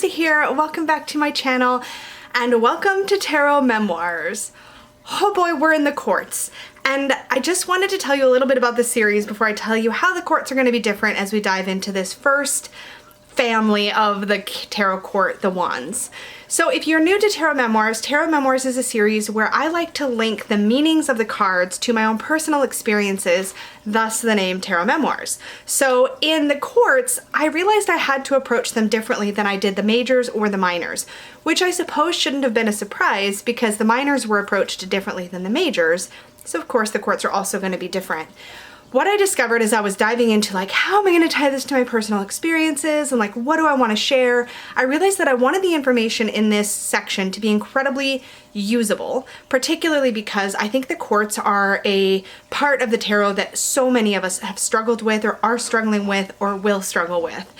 Lisa here. Welcome back to my channel and welcome to Tarot Memoirs. Oh boy, we're in the courts. And I just wanted to tell you a little bit about this series before I tell you how the courts are going to be different as we dive into this first family of the tarot court, the Wands. So if you're new to Tarot Memoirs is a series where I like to link the meanings of the cards to my own personal experiences, thus the name Tarot Memoirs. So in the courts, I realized I had to approach them differently than I did the majors or the minors, which I suppose shouldn't have been a surprise because the minors were approached differently than the majors, so of course the courts are also going to be different. What I discovered as I was diving into like, how am I going to tie this to my personal experiences and like, what do I want to share? I realized that I wanted the information in this section to be incredibly usable, particularly because I think the courts are a part of the tarot that so many of us have struggled with or are struggling with or will struggle with.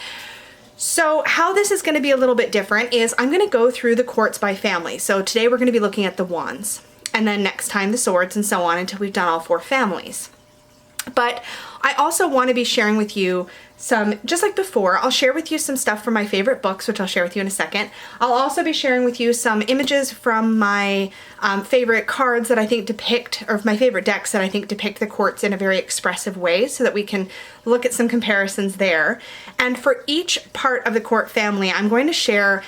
So how this is going to be a little bit different is I'm going to go through the courts by family. So today we're going to be looking at the Wands and then next time the Swords and so on until we've done all four families. But I also want to be sharing with you some, just like before, I'll share with you some stuff from my favorite books, which I'll share with you in a second. I'll also be sharing with you some images from my favorite cards that I think depict, or my favorite decks that I think depict the courts in a very expressive way so that we can look at some comparisons there. And for each part of the court family, I'm going to share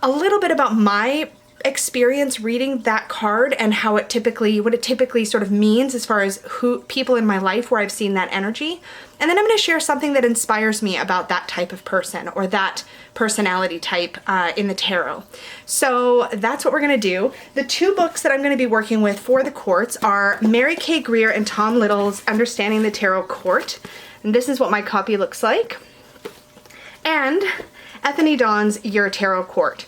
a little bit about my experience reading that card and how it typically, what it typically sort of means as far as who people in my life where I've seen that energy. And then I'm going to share something that inspires me about that type of person or that personality type in the tarot. So that's what we're going to do. The two books that I'm going to be working with for the courts are Mary K. Greer and Tom Little's Understanding the Tarot Court. And this is what my copy looks like. And Ethany Dawn's Your Tarot Court.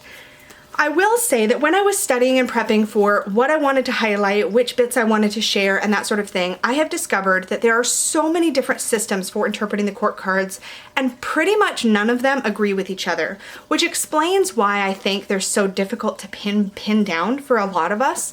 I will say that when I was studying and prepping for what I wanted to highlight, which bits I wanted to share, and that sort of thing, I have discovered that there are so many different systems for interpreting the court cards, and pretty much none of them agree with each other, which explains why I think they're so difficult to pin down for a lot of us.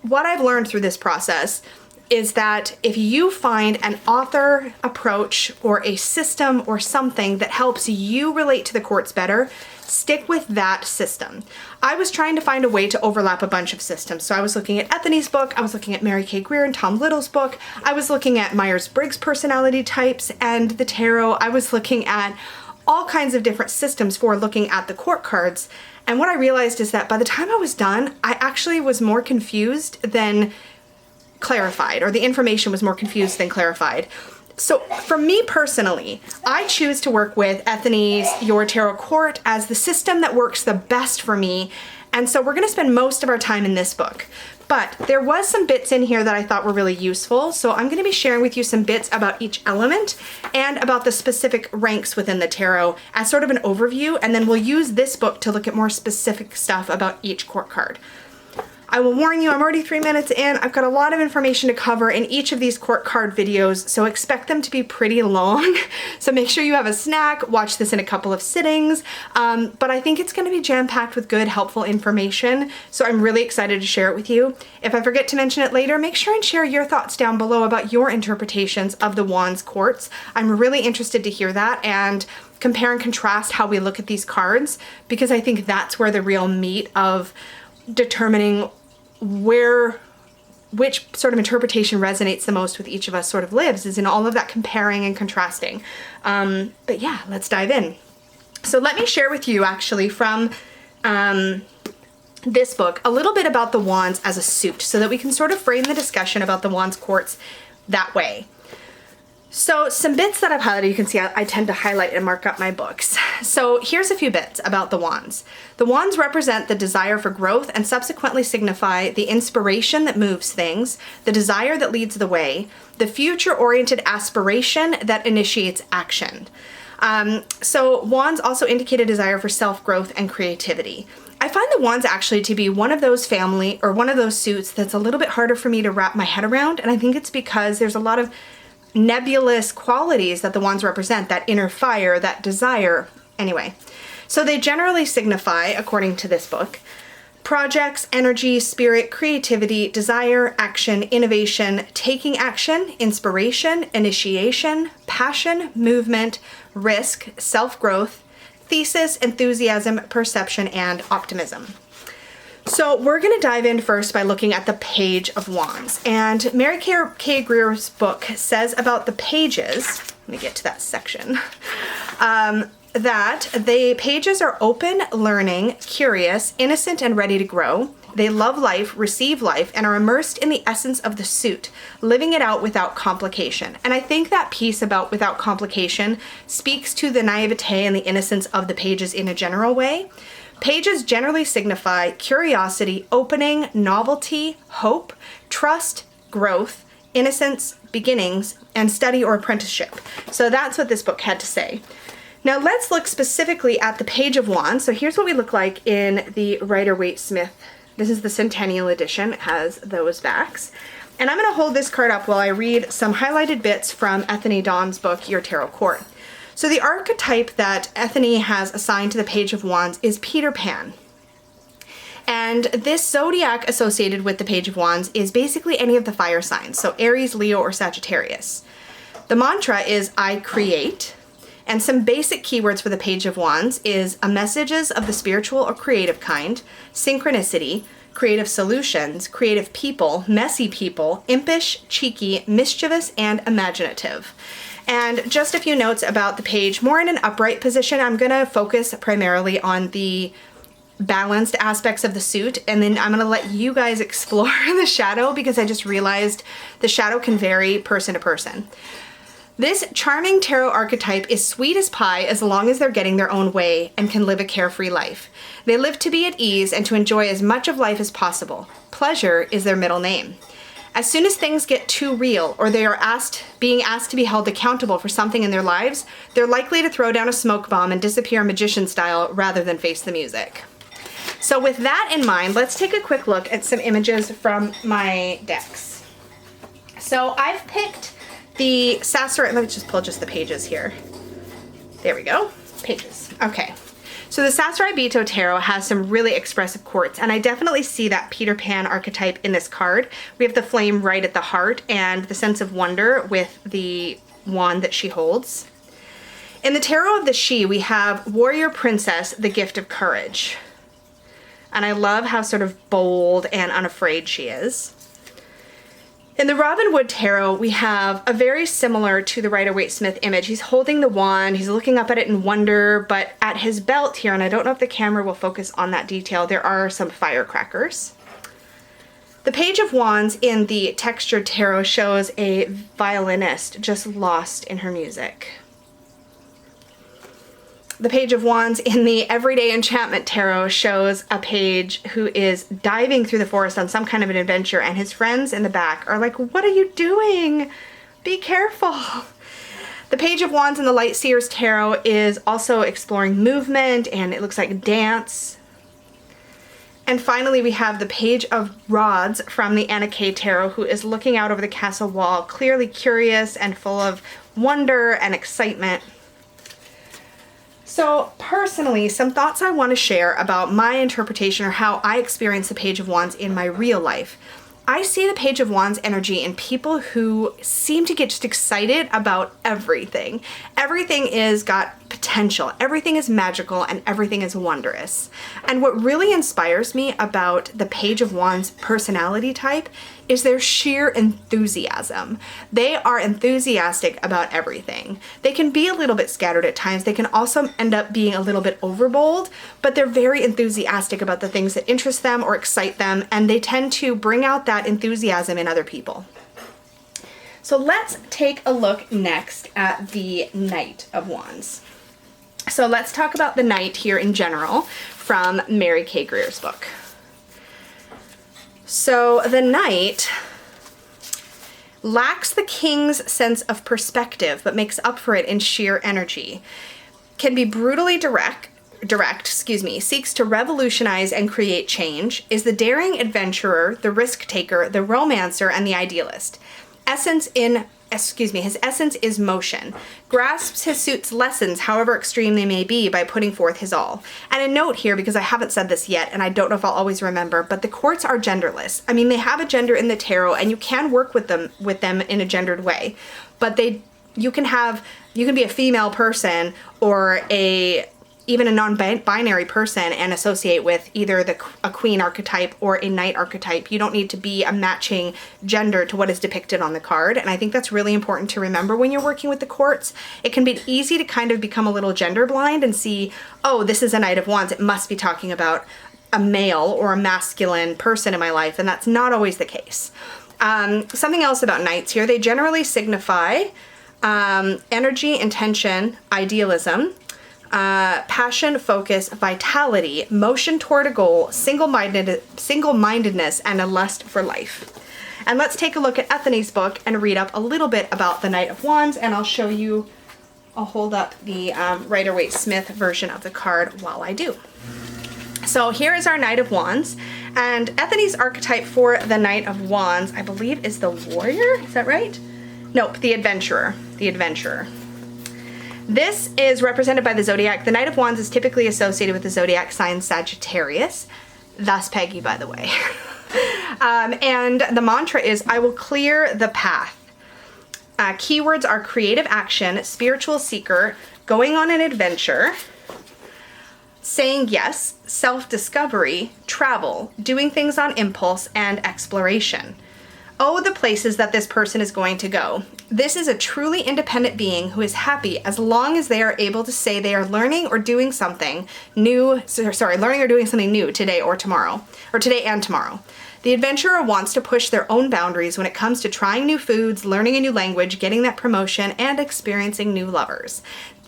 What I've learned through this process is that if you find an author approach or a system or something that helps you relate to the courts better, stick with that system. I was trying to find a way to overlap a bunch of systems. So I was looking at Ethany's book, I was looking at Mary K. Greer and Tom Little's book, I was looking at Myers-Briggs personality types and the tarot, I was looking at all kinds of different systems for looking at the court cards. And what I realized is that by the time I was done, I actually was more confused than clarified, or the information was more confused than clarified. So for me personally, I choose to work with Ethany's Your Tarot Court as the system that works the best for me. And so we're going to spend most of our time in this book. But there was some bits in here that I thought were really useful. So I'm going to be sharing with you some bits about each element and about the specific ranks within the tarot as sort of an overview. And then we'll use this book to look at more specific stuff about each court card. I will warn you, I'm already 3 minutes in. I've got a lot of information to cover in each of these court card videos, so expect them to be pretty long. So make sure you have a snack, watch this in a couple of sittings. But I think it's going to be jam-packed with good, helpful information, so I'm really excited to share it with you. If I forget to mention it later, make sure and share your thoughts down below about your interpretations of the Wands courts. I'm really interested to hear that and compare and contrast how we look at these cards, because I think that's where the real meat of determining which sort of interpretation resonates the most with each of us sort of lives, is in all of that comparing and contrasting. But yeah, let's dive in. So let me share with you actually from this book a little bit about the Wands as a suit so that we can sort of frame the discussion about the Wands courts that way. So some bits that I've highlighted, you can see I tend to highlight and mark up my books. So here's a few bits about the Wands. The Wands represent the desire for growth and subsequently signify the inspiration that moves things, the desire that leads the way, the future-oriented aspiration that initiates action. So Wands also indicate a desire for self-growth and creativity. I find the Wands actually to be one of those family, or one of those suits that's a little bit harder for me to wrap my head around, and I think it's because there's a lot of nebulous qualities that the Wands represent, that inner fire, that desire. Anyway, so they generally signify, according to this book, projects, energy, spirit, creativity, desire, action, innovation, taking action, inspiration, initiation, passion, movement, risk, self-growth, thesis, enthusiasm, perception, and optimism. So we're going to dive in first by looking at the Page of Wands. And Mary K. Greer's book says about the pages, let me get to that section, that the pages are open, learning, curious, innocent, and ready to grow. They love life, receive life, and are immersed in the essence of the suit, living it out without complication. And I think that piece about without complication speaks to the naivete and the innocence of the pages in a general way. Pages generally signify curiosity, opening, novelty, hope, trust, growth, innocence, beginnings, and study or apprenticeship. So that's what this book had to say. Now let's look specifically at the Page of Wands. So here's what we look like in the Rider-Waite-Smith. This is the Centennial Edition. It has those backs. And I'm going to hold this card up while I read some highlighted bits from Ethne Dawn's book, Your Tarot Court. So the archetype that Ethne has assigned to the Page of Wands is Peter Pan. And this zodiac associated with the Page of Wands is basically any of the fire signs, so Aries, Leo, or Sagittarius. The mantra is I create. And some basic keywords for the Page of Wands is messages of the spiritual or creative kind, synchronicity, creative solutions, creative people, messy people, impish, cheeky, mischievous, and imaginative. And just a few notes about the page, more in an upright position. I'm going to focus primarily on the balanced aspects of the suit, and then I'm going to let you guys explore the shadow because I just realized the shadow can vary person to person. This charming tarot archetype is sweet as pie as long as they're getting their own way and can live a carefree life. They live to be at ease and to enjoy as much of life as possible. Pleasure is their middle name. As soon as things get too real or they are being asked to be held accountable for something in their lives, they're likely to throw down a smoke bomb and disappear magician style rather than face the music. So with that in mind, let's take a quick look at some images from my decks. So I've picked the Sassari, let me just pull just the pages here. There we go, pages. Okay, so the Sassari Bito Tarot has some really expressive quartz, and I definitely see that Peter Pan archetype in this card. We have the flame right at the heart and the sense of wonder with the wand that she holds. In the Tarot of the She, we have Warrior Princess, the gift of courage. And I love how sort of bold and unafraid she is. In the Robin Wood Tarot, we have a very similar to the Rider-Waite-Smith image. He's holding the wand, he's looking up at it in wonder, but at his belt here, and I don't know if the camera will focus on that detail, there are some firecrackers. The Page of Wands in the Textured Tarot shows a violinist just lost in her music. The Page of Wands in the Everyday Enchantment Tarot shows a page who is diving through the forest on some kind of an adventure, and his friends in the back are like, what are you doing? Be careful. The Page of Wands in the Light Seers Tarot is also exploring movement, and it looks like dance. And finally, we have the Page of Rods from the Anna K Tarot, who is looking out over the castle wall, clearly curious and full of wonder and excitement. So personally, some thoughts I want to share about my interpretation or how I experience the Page of Wands in my real life. I see the Page of Wands energy in people who seem to get just excited about everything. Everything is got potential, everything is magical, and everything is wondrous. And what really inspires me about the Page of Wands personality type is their sheer enthusiasm. They are enthusiastic about everything. They can be a little bit scattered at times. They can also end up being a little bit overbold, but they're very enthusiastic about the things that interest them or excite them, and they tend to bring out that enthusiasm in other people. So let's take a look next at the Knight of Wands. So let's talk about the Knight here in general from Mary K. Greer's book. So the Knight lacks the king's sense of perspective, but makes up for it in sheer energy. Can be brutally direct, seeks to revolutionize and create change, is the daring adventurer, the risk taker, the romancer, and the idealist. His essence is motion, grasps his suit's lessons, however extreme they may be, by putting forth his all. And a note here, because I haven't said this yet, and I don't know if I'll always remember, but the quartz are genderless. I mean, they have a gender in the tarot, and you can work with them in a gendered way, but you can be a female person or a even a non-binary person and associate with either a queen archetype or a knight archetype. You don't need to be a matching gender to what is depicted on the card. And I think that's really important to remember when you're working with the courts. It can be easy to kind of become a little gender blind and see, oh, this is a Knight of Wands. It must be talking about a male or a masculine person in my life. And that's not always the case. Something else about knights here, they generally signify energy, intention, idealism, passion, focus, vitality, motion toward a goal, single-mindedness, and a lust for life. And let's take a look at Ethany's book and read up a little bit about the Knight of Wands, and I'll show you, I'll hold up the Rider-Waite-Smith version of the card while I do. So here is our Knight of Wands, and Ethany's archetype for the Knight of Wands, I believe, is the warrior, is that right? Nope, the adventurer, This is represented by the zodiac. The Knight of Wands is typically associated with the zodiac sign Sagittarius, thus Peggy, by the way. And the mantra is, I will clear the path. Keywords are creative action, spiritual seeker, going on an adventure, saying yes, self-discovery, travel, doing things on impulse, and exploration. Oh, the places that this person is going to go. This is a truly independent being who is happy as long as they are able to say they are learning or doing something new, learning or doing something new today or tomorrow, or today and tomorrow. The adventurer wants to push their own boundaries when it comes to trying new foods, learning a new language, getting that promotion, and experiencing new lovers.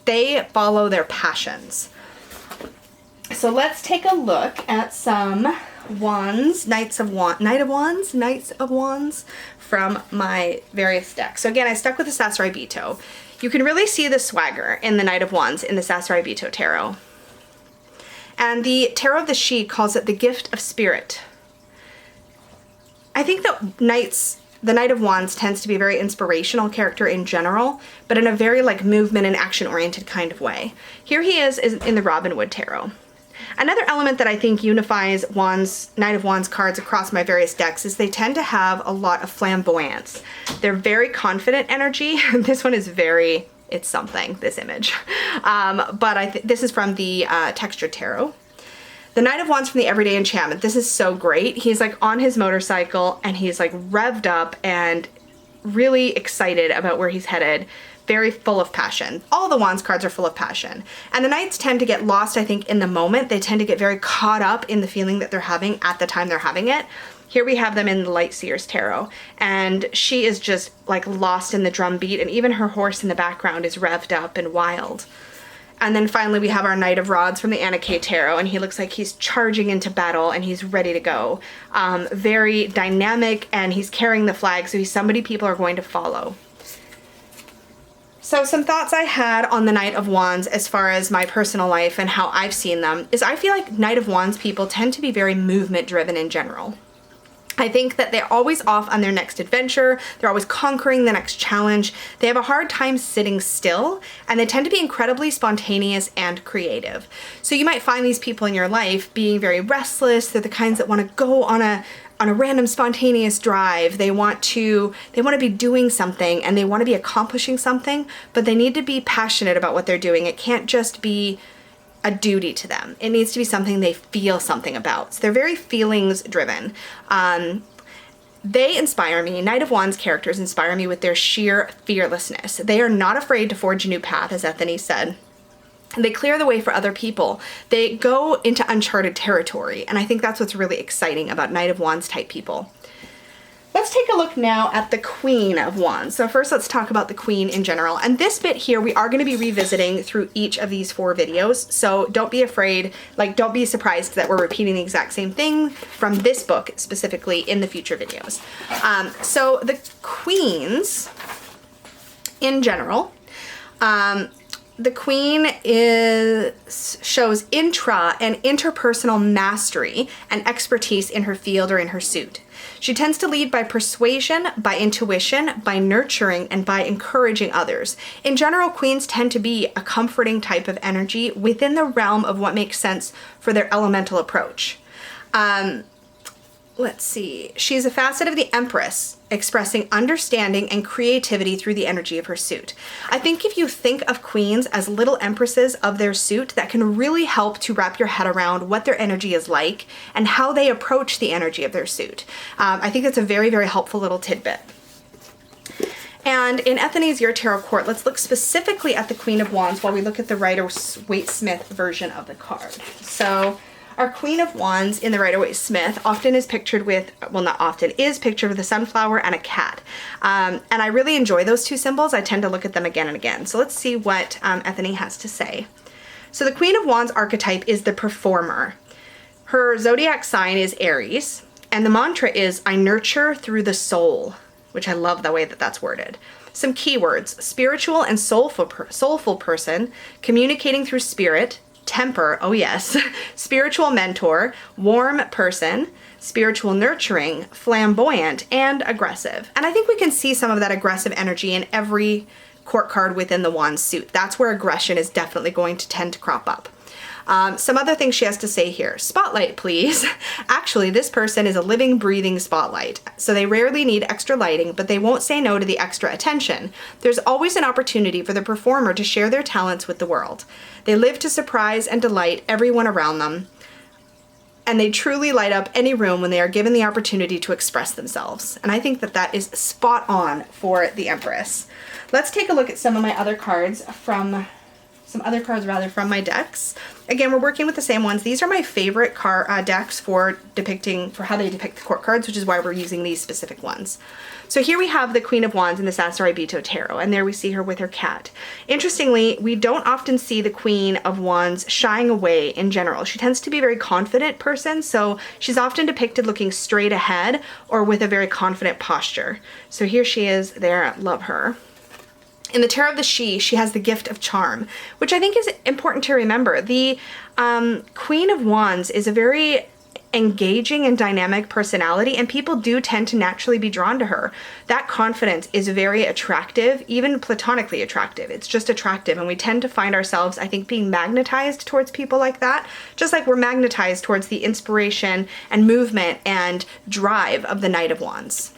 They follow their passions. So let's take a look at some wands, Knights of Wands from my various decks. So again, I stuck with the Sasarai Bito. You can really see the swagger in the Knight of Wands in the Sasarai Bito Tarot. And the Tarot of the She calls it the gift of spirit. I think that the Knight of Wands tends to be a very inspirational character in general, but in a very like movement and action-oriented kind of way. Here he is in the Robin Wood Tarot. Another element that I think unifies Knight of Wands cards across my various decks is they tend to have a lot of flamboyance. They're very confident energy. This one is it's something, this image. But this is from the Textured Tarot. The Knight of Wands from the Everyday Enchantment. This is so great. He's like on his motorcycle and he's like revved up and really excited about where he's headed. Very full of passion. All the Wands cards are full of passion. And the Knights tend to get lost, I think, in the moment. They tend to get very caught up in the feeling that they're having at the time they're having it. Here we have them in the Light Seer's Tarot. And she is just like lost in the drum beat, and even her horse in the background is revved up and wild. And then finally we have our Knight of Rods from the Anna K Tarot, and he looks like he's charging into battle and he's ready to go. Very dynamic, and he's carrying the flag, so he's somebody people are going to follow. So some thoughts I had on the Knight of Wands as far as my personal life and how I've seen them is I feel like Knight of Wands people tend to be very movement driven in general. I think that they're always off on their next adventure. They're always conquering the next challenge. They have a hard time sitting still, and they tend to be incredibly spontaneous and creative. So you might find these people in your life being very restless. They're the kinds that want to go on a random spontaneous drive. They want to be doing something and they want to be accomplishing something, but they need to be passionate about what they're doing. It can't just be a duty to them. It needs to be something they feel something about. So they're very feelings driven. They inspire me. Knight of Wands characters inspire me with their sheer fearlessness. They are not afraid to forge a new path, as Ethany said. They clear the way for other people. They go into uncharted territory, and I think that's what's really exciting about Knight of Wands type people. Let's take a look now at the Queen of Wands. So first let's talk about the Queen in general. And this bit here we are going to be revisiting through each of these 4 videos. So don't be afraid, don't be surprised that we're repeating the exact same thing from this book specifically in the future videos. So the Queens in general, the Queen shows intra and interpersonal mastery and expertise in her field or in her suit. She tends to lead by persuasion, by intuition, by nurturing, and by encouraging others. In general, Queens tend to be a comforting type of energy within the realm of what makes sense for their elemental approach. let's see, she's a facet of the Empress, expressing understanding and creativity through the energy of her suit. I think if you think of queens as little empresses of their suit, that can really help to wrap your head around what their energy is like and how they approach the energy of their suit. I think that's a very, very helpful little tidbit. And in Ethany's Your Tarot Court, let's look specifically at the Queen of Wands while we look at the Rider-Waite-Smith version of the card. So our Queen of Wands in the Rider-Waite-Smith often is pictured with, well, not often, is pictured with a sunflower and a cat. And I really enjoy those two symbols. I tend to look at them again and again. So let's see what Ethany has to say. So the Queen of Wands archetype is the performer. Her zodiac sign is Aries, and the mantra is, I nurture through the soul, which I love the way that that's worded. Some keywords: spiritual and soulful person, communicating through spirit, temper, oh yes, spiritual mentor, warm person, spiritual nurturing, flamboyant, and aggressive. And I think we can see some of that aggressive energy in every court card within the Wands suit. That's where aggression is definitely going to tend to crop up. Some other things she has to say here. Spotlight, please. Actually, this person is a living, breathing spotlight. So they rarely need extra lighting, but they won't say no to the extra attention. There's always an opportunity for the performer to share their talents with the world. They live to surprise and delight everyone around them, and they truly light up any room when they are given the opportunity to express themselves. And I think that that is spot on for the Empress. Let's take a look at some of my other cards from my decks. Again, we're working with the same ones. These are my favorite decks for how they depict the court cards, which is why we're using these specific ones. So here we have the Queen of Wands in the Sassaribito Tarot, and there we see her with her cat. Interestingly, we don't often see the Queen of Wands shying away in general. She tends to be a very confident person, so she's often depicted looking straight ahead or with a very confident posture. So here she is there, love her. In the Tarot of the She has the gift of charm, which I think is important to remember. The Queen of Wands is a very engaging and dynamic personality, and people do tend to naturally be drawn to her. That confidence is very attractive, even platonically attractive. It's just attractive, and we tend to find ourselves, I think, being magnetized towards people like that, just like we're magnetized towards the inspiration and movement and drive of the Knight of Wands.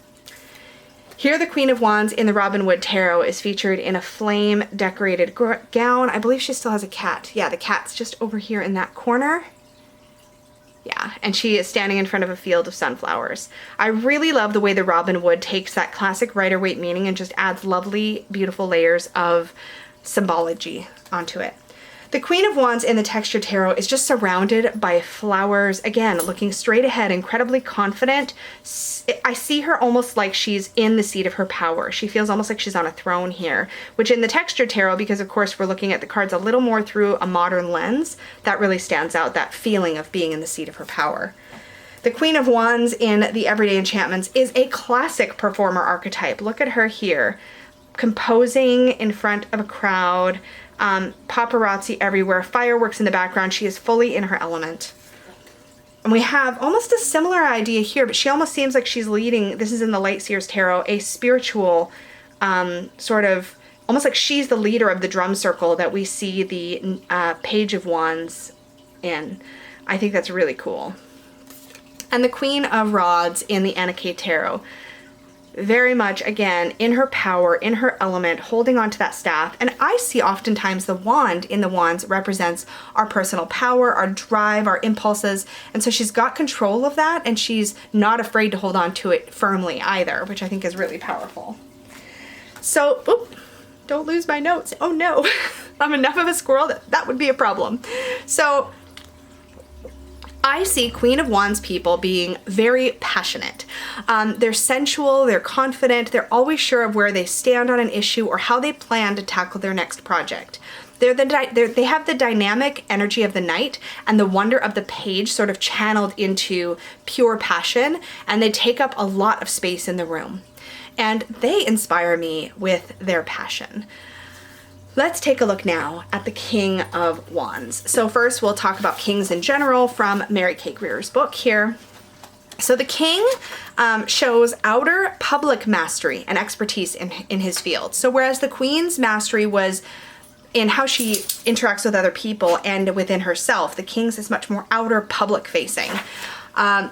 Here, the Queen of Wands in the Robin Wood Tarot is featured in a flame-decorated gown. I believe she still has a cat. Yeah, the cat's just over here in that corner. Yeah, and she is standing in front of a field of sunflowers. I really love the way the Robin Wood takes that classic Rider-Waite meaning and just adds lovely, beautiful layers of symbology onto it. The Queen of Wands in the Texture Tarot is just surrounded by flowers, again, looking straight ahead, incredibly confident. I see her almost like she's in the seat of her power. She feels almost like she's on a throne here, which in the Texture Tarot, because of course we're looking at the cards a little more through a modern lens, that really stands out, that feeling of being in the seat of her power. The Queen of Wands in the Everyday Enchantments is a classic performer archetype. Look at her here, composing in front of a crowd, paparazzi everywhere, fireworks in the background. She is fully in her element. And we have almost a similar idea here, but she almost seems like she's leading, this is in the Light Seers Tarot, a spiritual sort of, almost like she's the leader of the drum circle that we see the Page of Wands in. I think that's really cool. And the Queen of Rods in the Anarchy Tarot. Very much, again, in her power, in her element, holding on to that staff. And I see oftentimes the wand in the wands represents our personal power, our drive, our impulses. And so she's got control of that, and she's not afraid to hold on to it firmly either, which I think is really powerful. So, oop, don't lose my notes. Oh no, I'm enough of a squirrel that would be a problem. So, I see Queen of Wands people being very passionate. They're sensual, they're confident, they're always sure of where they stand on an issue or how they plan to tackle their next project. They have the dynamic energy of the knight and the wonder of the page sort of channeled into pure passion, and they take up a lot of space in the room. And they inspire me with their passion. Let's take a look now at the King of Wands. So first we'll talk about kings in general from Mary Kay Greer's book here. So the king shows outer public mastery and expertise in his field. So whereas the queen's mastery was in how she interacts with other people and within herself, the king's is much more outer public facing.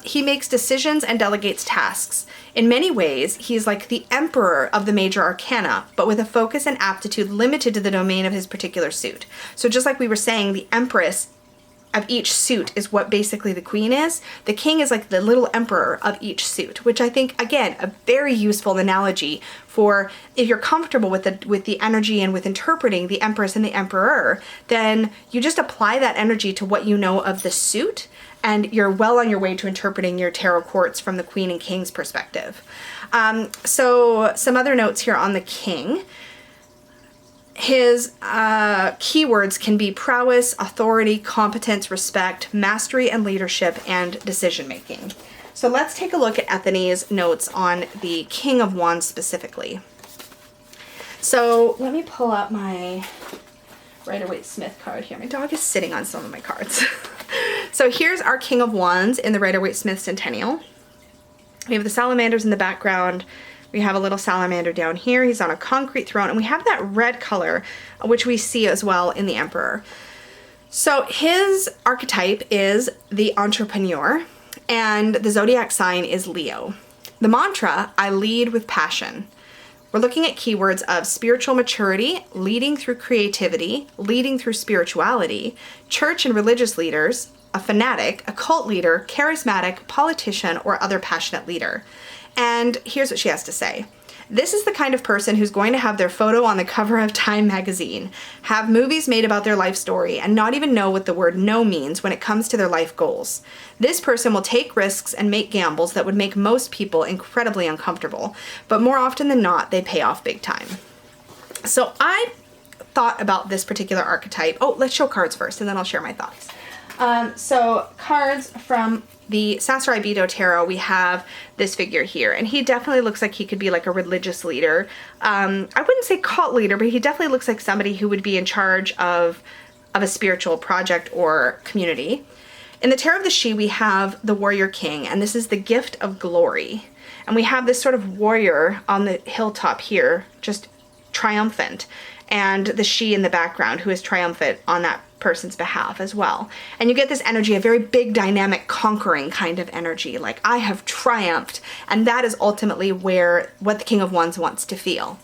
He makes decisions and delegates tasks. In many ways, he's like the emperor of the major arcana, but with a focus and aptitude limited to the domain of his particular suit. So just like we were saying, the empress of each suit is what basically the queen is. The king is like the little emperor of each suit, which I think, again, a very useful analogy for if you're comfortable with the energy and with interpreting the empress and the emperor, then you just apply that energy to what you know of the suit, and you're well on your way to interpreting your tarot quartz from the queen and king's perspective. So some other notes here on the king. His keywords can be prowess, authority, competence, respect, mastery and leadership, and decision making. So let's take a look at Anthony's notes on the King of Wands specifically. So let me pull up my Rider-Waite-Smith card here. My dog is sitting on some of my cards. So here's our King of Wands in the Rider-Waite-Smith Centennial. We have the salamanders in the background. We have a little salamander down here. He's on a concrete throne, and we have that red color, which we see as well in the Emperor. So his archetype is the entrepreneur, and the zodiac sign is Leo. The mantra, I lead with passion. We're looking at keywords of spiritual maturity, leading through creativity, leading through spirituality, church and religious leaders, a fanatic, a cult leader, charismatic, politician, or other passionate leader. And here's what she has to say. This is the kind of person who's going to have their photo on the cover of Time magazine, have movies made about their life story, and not even know what the word no means when it comes to their life goals. This person will take risks and make gambles that would make most people incredibly uncomfortable, but more often than not, they pay off big time. So I thought about this particular archetype. Oh, let's show cards first, and then I'll share my thoughts. So cards from the Sasarai Bido Tarot, we have this figure here, and he definitely looks like he could be like a religious leader. I wouldn't say cult leader, but he definitely looks like somebody who would be in charge of a spiritual project or community. In the Tarot of the She, we have the Warrior King, and this is the gift of glory. And we have this sort of warrior on the hilltop here, just triumphant, and the she in the background who is triumphant on that person's behalf as well. And you get this energy, a very big, dynamic, conquering kind of energy, like I have triumphed, and that is ultimately what the King of Wands wants to feel.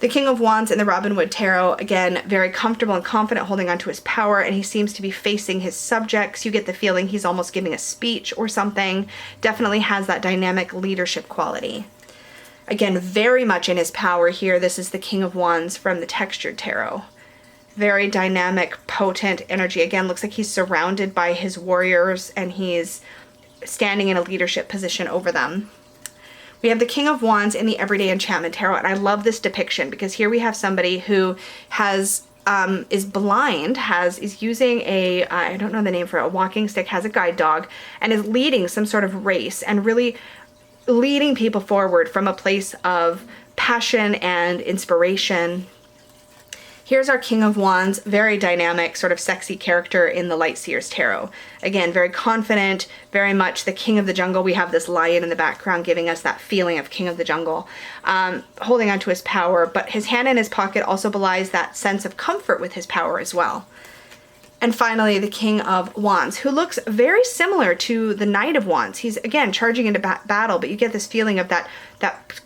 The King of Wands in the Robin Wood Tarot, again, very comfortable and confident, holding onto his power, and he seems to be facing his subjects. You get the feeling he's almost giving a speech or something. Definitely has that dynamic leadership quality. Again, very much in his power here. This is the King of Wands from the Textured Tarot. Very dynamic, potent energy. Again, looks like he's surrounded by his warriors and he's standing in a leadership position over them. We have the King of Wands in the Everyday Enchantment Tarot, and I love this depiction because here we have somebody who has is blind, is using a, I don't know the name for it, a walking stick, has a guide dog, and is leading some sort of race and really leading people forward from a place of passion and inspiration. Here's our King of Wands, very dynamic, sort of sexy character in the Lightseers Tarot. Again, very confident, very much the King of the Jungle. We have this lion in the background giving us that feeling of King of the Jungle, holding onto his power, but his hand in his pocket also belies that sense of comfort with his power as well. And finally, the King of Wands, who looks very similar to the Knight of Wands. He's, again, charging into battle, but you get this feeling of that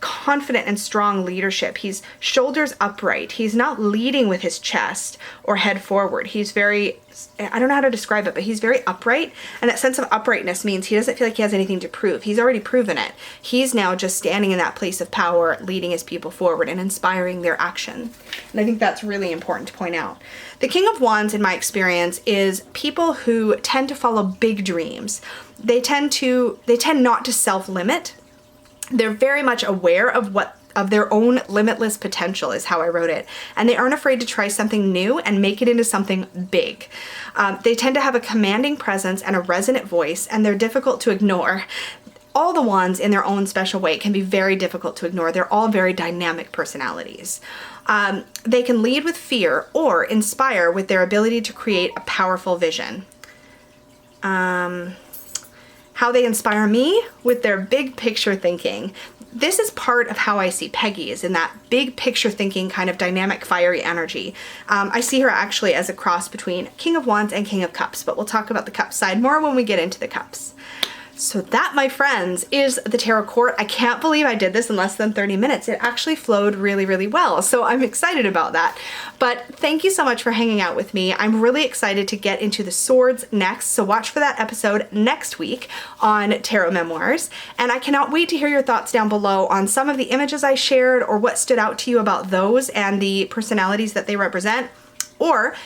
confident and strong leadership. He's shoulders upright. He's not leading with his chest or head forward. He's very, I don't know how to describe it, but he's very upright. And that sense of uprightness means he doesn't feel like he has anything to prove. He's already proven it. He's now just standing in that place of power, leading his people forward and inspiring their action. And I think that's really important to point out. The King of Wands, in my experience, is people who tend to follow big dreams. They tend not to self-limit. They're very much aware of their own limitless potential, is how I wrote it. And they aren't afraid to try something new and make it into something big. They tend to have a commanding presence and a resonant voice, and they're difficult to ignore. All the wands in their own special way can be very difficult to ignore. They're all very dynamic personalities. They can lead with fear or inspire with their ability to create a powerful vision. How they inspire me? With their big picture thinking. This is part of how I see Peggy, is in that big picture thinking kind of dynamic, fiery energy. I see her actually as a cross between King of Wands and King of Cups, but we'll talk about the Cups side more when we get into the Cups. So that, my friends, is the tarot court. I can't believe I did this in less than 30 minutes. It actually flowed really, really well. So I'm excited about that. But thank you so much for hanging out with me. I'm really excited to get into the swords next. So watch for that episode next week on Tarot Memoirs. And I cannot wait to hear your thoughts down below on some of the images I shared or what stood out to you about those and the personalities that they represent. Or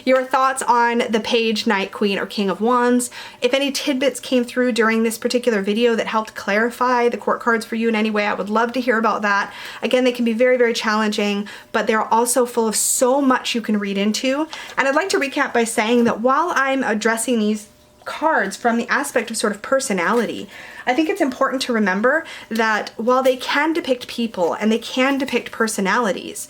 your thoughts on the Page, Knight, Queen, or King of Wands. If any tidbits came through during this particular video that helped clarify the court cards for you in any way, I would love to hear about that. Again, they can be very, very challenging, but they're also full of so much you can read into. And I'd like to recap by saying that while I'm addressing these cards from the aspect of sort of personality, I think it's important to remember that while they can depict people and they can depict personalities,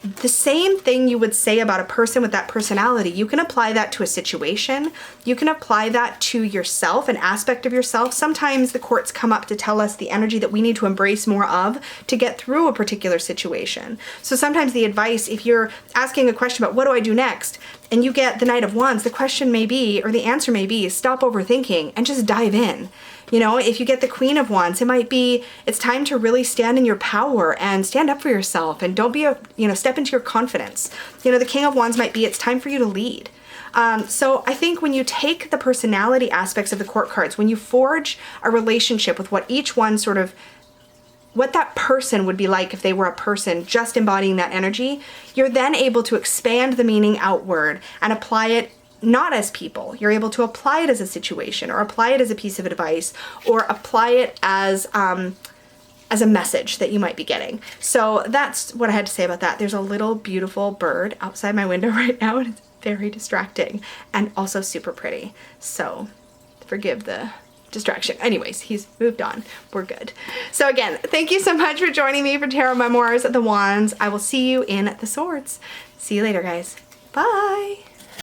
the same thing you would say about a person with that personality, you can apply that to a situation. You can apply that to yourself, an aspect of yourself. Sometimes the courts come up to tell us the energy that we need to embrace more of to get through a particular situation. So sometimes the advice, if you're asking a question about what do I do next, and you get the Knight of Wands, the question may be, or the answer may be, stop overthinking and just dive in. You know, if you get the Queen of Wands, it might be, it's time to really stand in your power and stand up for yourself and don't be step into your confidence. You know, the King of Wands might be, it's time for you to lead. So I think when you take the personality aspects of the court cards, when you forge a relationship with what each one sort of, what that person would be like if they were a person just embodying that energy, you're then able to expand the meaning outward and apply it not as people. You're able to apply it as a situation or apply it as a piece of advice or apply it as a message that you might be getting. So that's what I had to say about that. There's a little beautiful bird outside my window right now and it's very distracting and also super pretty. So forgive the distraction. Anyways, he's moved on. We're good. So again, thank you so much for joining me for Tarot Memoirs of the Wands. I will see you in the swords. See you later, guys. Bye.